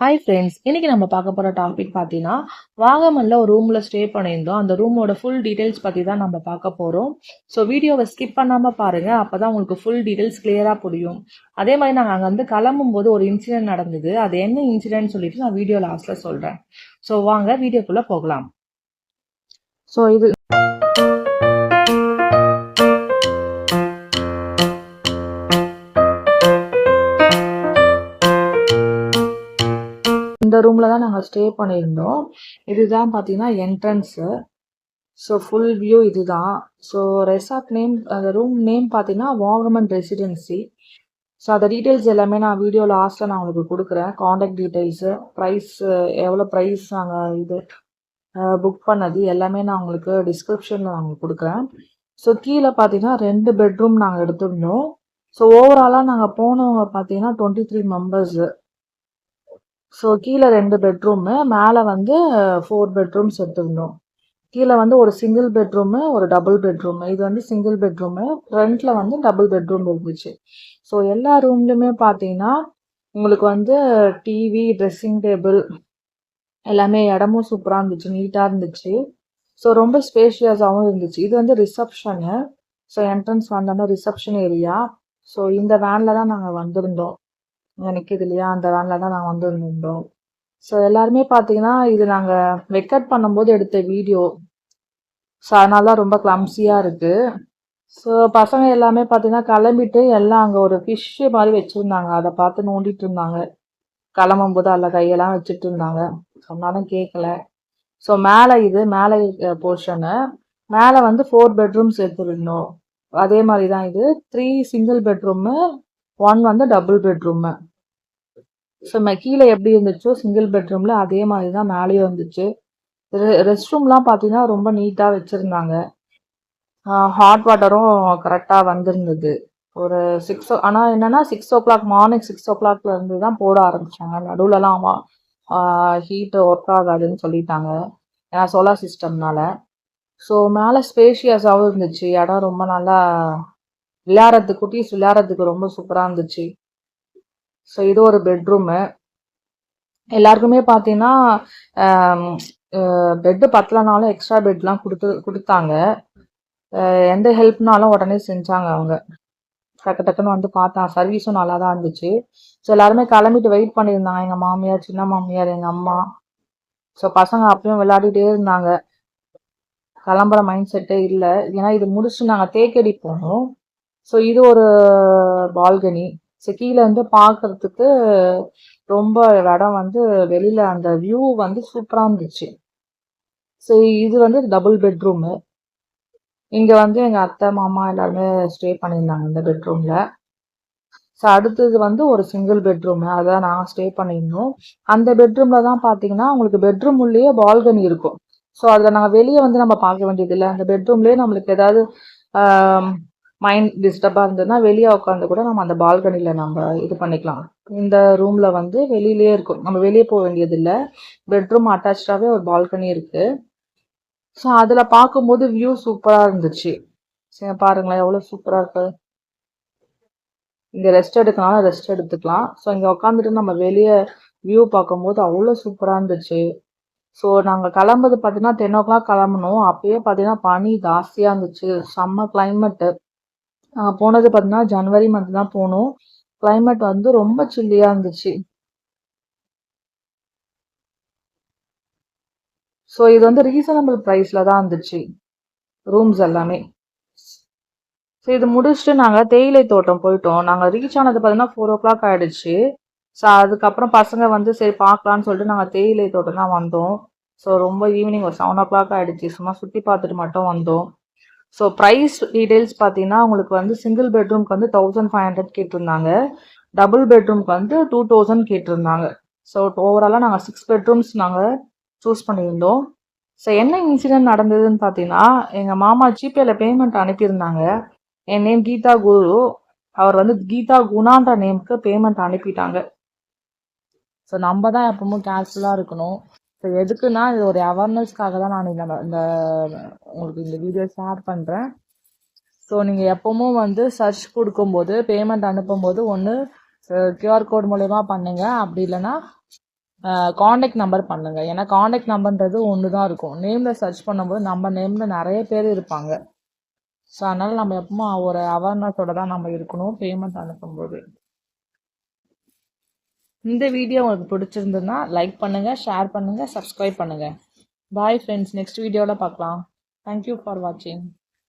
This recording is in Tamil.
ஹாய் ஃப்ரெண்ட்ஸ், இன்னைக்கு நம்ம பார்க்க போகிற டாபிக் பார்த்தீங்கன்னா வாகமனில் ஒரு ரூமில் ஸ்டே பண்ணியிருந்தோம். அந்த ரூமோட ஃபுல் டீட்டெயில்ஸ் பற்றி தான் நம்ம பார்க்க போகிறோம். ஸோ வீடியோவை ஸ்கிப் பண்ணாமல் பாருங்கள், அப்போ தான் உங்களுக்கு ஃபுல் டீட்டெயில்ஸ் கிளியராக புரியும். அதே மாதிரி நாங்கள் அங்கே வந்து கிளம்பும்போது ஒரு இன்சிடென்ட் நடந்தது. அது என்ன இன்சிடென்ட் சொல்லிட்டு நான் வீடியோ லாஸ்ட்டில் சொல்கிறேன். ஸோ வாங்க வீடியோக்குள்ளே போகலாம். ஸோ இது இந்த ரூமில் தான் நாங்கள் ஸ்டே பண்ணியிருந்தோம். இதுதான் பார்த்தீங்கன்னா என்ட்ரன்ஸு. ஸோ ஃபுல் வியூ இதுதான். ஸோ ரெசார்ட் நேம், அந்த ரூம் நேம் பார்த்தீங்கன்னா வாகமன் ரெசிடென்சி. ஸோ அந்த டீட்டெயில்ஸ் எல்லாமே நான் வீடியோ லாஸ்ட்டில் நான் உங்களுக்கு கொடுக்குறேன். காண்டாக்ட் டீட்டெயில்ஸு, ப்ரைஸ், எவ்வளோ ப்ரைஸ் நாங்கள் இது புக் பண்ணது எல்லாமே நான் உங்களுக்கு டிஸ்கிரிப்ஷனில் நான் உங்களுக்கு கொடுக்குறேன். ஸோ கீழே பார்த்தீங்கன்னா 2 பெட்ரூம் நாங்கள் எடுத்திருந்தோம். ஸோ ஓவராலாக நாங்கள் போனவங்க பார்த்தீங்கன்னா 23 மெம்பர்ஸு. ஸோ கீழே 2 பெட்ரூமு, மேலே வந்து 4 பெட்ரூம்ஸ் எடுத்திருந்தோம். கீழே வந்து ஒரு சிங்கிள் பெட்ரூமு, ஒரு டபுள் பெட்ரூமு. இது வந்து சிங்கிள் பெட்ரூமு, ஃப்ரண்ட்டில் வந்து டபுள் பெட்ரூம் இருந்துச்சு. ஸோ எல்லா ரூம்லையுமே பார்த்தீங்கன்னா உங்களுக்கு வந்து டிவி, ட்ரெஸ்ஸிங் டேபிள் எல்லாமே இடமும் சூப்பராக இருந்துச்சு, நீட்டாக இருந்துச்சு. ஸோ ரொம்ப ஸ்பேஷியஸாகவும் இருந்துச்சு. இது வந்து ரிசப்ஷனு. ஸோ என்ட்ரன்ஸ் வந்தோன்னா ரிசப்ஷன் ஏரியா. ஸோ இந்த வேனில் தான் நாங்கள் வந்திருந்தோம். நிற்கிது இல்லையா, அந்த வேனில் தான் நாங்கள் வந்திருந்தோம். ஸோ எல்லாருமே பார்த்தீங்கன்னா இது நாங்கள் வெக்கட் பண்ணும்போது எடுத்த வீடியோ. ஸோ அதனால தான் ரொம்ப கிளம்ஸியாக இருக்குது. ஸோ பசங்க எல்லாமே பார்த்தீங்கன்னா கிளம்பிட்டு எல்லாம் அங்கே ஒரு ஃபிஷ்ஷு மாதிரி வச்சுருந்தாங்க. அதை பார்த்து நோண்டிட்டு இருந்தாங்க. கிளம்பும்போது அதில் கையெல்லாம் வச்சுட்டு இருந்தாங்க. சொன்னாலும் கேட்கல. ஸோ மேலே இது மேலே போர்ஷனு. மேலே வந்து 4 பெட்ரூம்ஸ் எடுத்துருந்தோம். அதே மாதிரி தான் இது 3 சிங்கிள் பெட்ரூமு, 1 வந்து டபுள் பெட்ரூமு. ஸோ கீழே எப்படி இருந்துச்சோ சிங்கிள் பெட்ரூமில் அதே மாதிரி தான் மேலேயும் இருந்துச்சு. ரெஸ்ட் ரூம்லாம் பார்த்தீங்கன்னா ரொம்ப நீட்டாக வச்சுருந்தாங்க. ஹாட் வாட்டரும் கரெக்டாக வந்திருந்தது. ஒரு 6 ஆனால் என்னென்னா 6 மார்னிங் 6 இருந்து தான் போட ஆரம்பித்தாங்க. நடுவில்லாம் ஹீட்டு ஒர்க் ஆகாதுன்னு சொல்லிட்டாங்க, ஏன்னா சோலார் சிஸ்டம்னால. ஸோ மேலே ஸ்பேஷியஸாகவும் இருந்துச்சு. இடம் ரொம்ப நல்லா விளையாடுறதுக்கு, குட்டீஸ் விளையாடுறதுக்கு ரொம்ப சூப்பராக இருந்துச்சு. ஸோ இது ஒரு பெட்ரூமு. எல்லாருக்குமே பார்த்தீங்கன்னா பெட்டு பத்தலைனாலும் எக்ஸ்ட்ரா பெட்லாம் கொடுத்தாங்க. எந்த ஹெல்ப்னாலும் உடனே செஞ்சாங்க அவங்க. டக்கு டக்குன்னு வந்து பார்த்தா சர்வீஸும் நல்லா தான் இருந்துச்சு. ஸோ எல்லாருமே கிளம்பிட்டு வெயிட் பண்ணியிருந்தாங்க. எங்கள் மாமியார், சின்ன மாமியார், எங்கள் அம்மா. ஸோ பசங்க அப்பயும் விளையாடிட்டே இருந்தாங்க. கிளம்புற மைண்ட் செட்டே இல்லை. ஏன்னா இது முடிச்சு நாங்கள் தேக்கடி போனோம். ஸோ இது ஒரு பால்கனி. ஸோ கீழே வந்து பார்க்கறதுக்கு ரொம்ப இடம் வந்து வெளியில் அந்த வியூ வந்து சூப்பராக இருந்துச்சு. ஸோ இது வந்து டபுள் பெட்ரூமு. இங்கே வந்து எங்கள் அத்தை, மாமா எல்லாருமே ஸ்டே பண்ணியிருந்தாங்க இந்த பெட்ரூமில். ஸோ அடுத்தது வந்து ஒரு சிங்கிள் பெட்ரூமு, அதான் நாங்கள் ஸ்டே பண்ணியிருந்தோம். அந்த பெட்ரூமில் தான் பார்த்தீங்கன்னா உங்களுக்கு பெட்ரூம் உள்ளேயே பால்கனி இருக்கும். ஸோ அதில் நாங்கள் வெளியே வந்து நம்ம பார்க்க வேண்டியதில்லை. அந்த பெட்ரூம்லேயே நம்மளுக்கு ஏதாவது மைண்ட் டிஸ்டர்பாக இருந்ததுன்னா வெளியே உட்காந்து கூட நம்ம அந்த பால்கனியில் நம்ம இது பண்ணிக்கலாம். இந்த ரூமில் வந்து வெளியிலே இருக்கும், நம்ம வெளியே போக வேண்டியதில்லை. பெட்ரூம் அட்டாச்சாகவே ஒரு பால்கனி இருக்குது. ஸோ அதில் பார்க்கும்போது வியூ சூப்பராக இருந்துச்சு. சரி பாருங்களேன் எவ்வளோ சூப்பராக இருக்குது. இங்கே ரெஸ்ட் எடுக்கனாலும் ரெஸ்ட் எடுத்துக்கலாம். ஸோ இங்கே உட்காந்துட்டு நம்ம வெளியே வியூ பார்க்கும்போது அவ்வளோ சூப்பராக இருந்துச்சு. ஸோ நாங்கள் கிளம்புறது பார்த்தீங்கன்னா 10 கிளம்பணும். அப்பயே பார்த்தீங்கன்னா பனி ஜாஸ்தியாக இருந்துச்சு, செம்ம கிளைமேட்டு. நாங்கள் போனது பார்த்தீங்கன்னா ஜனவரி மந்த் தான் போனோம். கிளைமேட் வந்து ரொம்ப சில்லியாக இருந்துச்சு. ஸோ இது வந்து ரீசனபிள் ப்ரைஸில் தான் இருந்துச்சு ரூம்ஸ் எல்லாமே. ஸோ இது முடிச்சுட்டு நாங்கள் தேயிலை தோட்டம் போயிட்டோம். நாங்கள் ரீச் ஆனது பார்த்தீங்கன்னா 4 ஆகிடுச்சு. ஸோ அதுக்கப்புறம் பசங்க வந்து சரி பார்க்கலான்னு சொல்லிட்டு நாங்கள் தேயிலை தோட்டம் தான் வந்தோம். ஸோ ரொம்ப ஈவினிங் ஒரு 7 ஆகிடுச்சு. சும்மா சுற்றி பார்த்துட்டு மட்டும் வந்தோம். ஸோ ப்ரைஸ் டீட்டெயில்ஸ் பார்த்தீங்கன்னா உங்களுக்கு வந்து சிங்கிள் பெட்ரூம்க்கு வந்து 1500 கேட்டிருந்தாங்க. டபுள் பெட்ரூம்க்கு வந்து 2000 கேட்டிருந்தாங்க. ஸோ ஓவராலாக நாங்கள் 6 பெட்ரூம்ஸ் நாங்கள் சூஸ் பண்ணியிருந்தோம். ஸோ என்ன இன்சிடென்ட் நடந்ததுன்னு பார்த்தீங்கன்னா எங்கள் மாமா ஜிபேயில் பேமெண்ட் அனுப்பியிருந்தாங்க. என் நேம் கீதா குரு. அவர் வந்து கீதா குணான்ற நேமுக்கு பேமெண்ட் அனுப்பிட்டாங்க. ஸோ நம்ம தான் எப்பவும் கேர்ஃபுல்லாக இருக்கணும். ஸோ எதுக்குன்னா இது ஒரு அவேர்னஸ்க்காக தான் நான் இந்த உங்களுக்கு இந்த வீடியோ ஷேர் பண்ணுறேன். ஸோ நீங்கள் எப்பவும் வந்து சர்ச் கொடுக்கும்போது பேமெண்ட் அனுப்பும்போது ஒன்று கியூஆர் கோட் மூலயமா பண்ணுங்கள். அப்படி இல்லைன்னா காண்டாக்ட் நம்பர் பண்ணுங்க. ஏன்னா காண்டாக்ட் நம்பர்ன்றது ஒன்று தான் இருக்கும். நேமில் சர்ச் பண்ணும்போது நம்ம நேமில் நிறைய பேர் இருப்பாங்க. ஸோ அதனால் நம்ம எப்பவுமே ஒரு அவேர்னஸோட தான் நம்ம இருக்கணும் பேமெண்ட் அனுப்பும்போது. இந்த வீடியோ உங்களுக்கு பிடிச்சிருந்ததுன்னா லைக் பண்ணுங்கள், ஷேர் பண்ணுங்கள், சப்ஸ்கிரைப் பண்ணுங்கள். பாய் ஃப்ரெண்ட்ஸ், நெக்ஸ்ட் வீடியோவில் பார்க்கலாம். தேங்க்யூ ஃபார் வாட்சிங்.